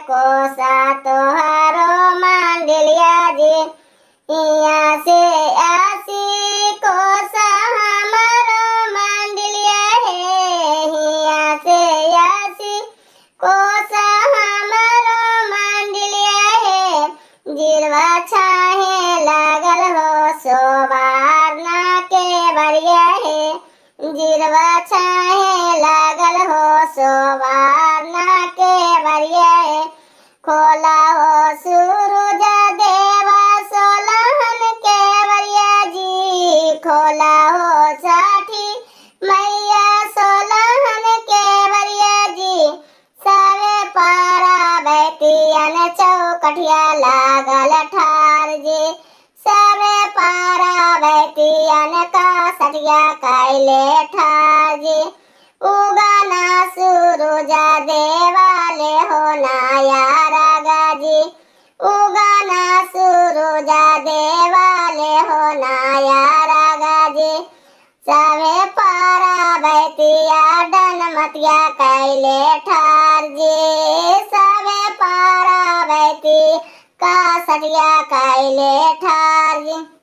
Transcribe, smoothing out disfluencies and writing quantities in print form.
कोसा तोहारो मंडलिया जी। यहाँ से आसी कोसा हमारो मंडलिया है। यहाँ से आसी कोसा हमारो मंडलिया है। जिरवा छाहे लागल हो सोबार ना के बरिया है। जिरवा छाहे लागल हो सोबार ना के बरिया है। खोला हो सूरज देवा सोलहन के बरिया जी। खोला हो साठी मैया सोलहन के बरिया जी। सारे पारा बैतियन चौकठिया लागल ठार जी। सारे पारा बैतियन का सटिया कैले ठार जी। उगाना सूरज देवाले हो नाया रागा जी। उगाना सूरज देवाले हो नाया रागा जी। सावे पारा बैतिया डन मतिया कैले ठार जी। सावे पारा बैती का सटिया कैले ठार जी।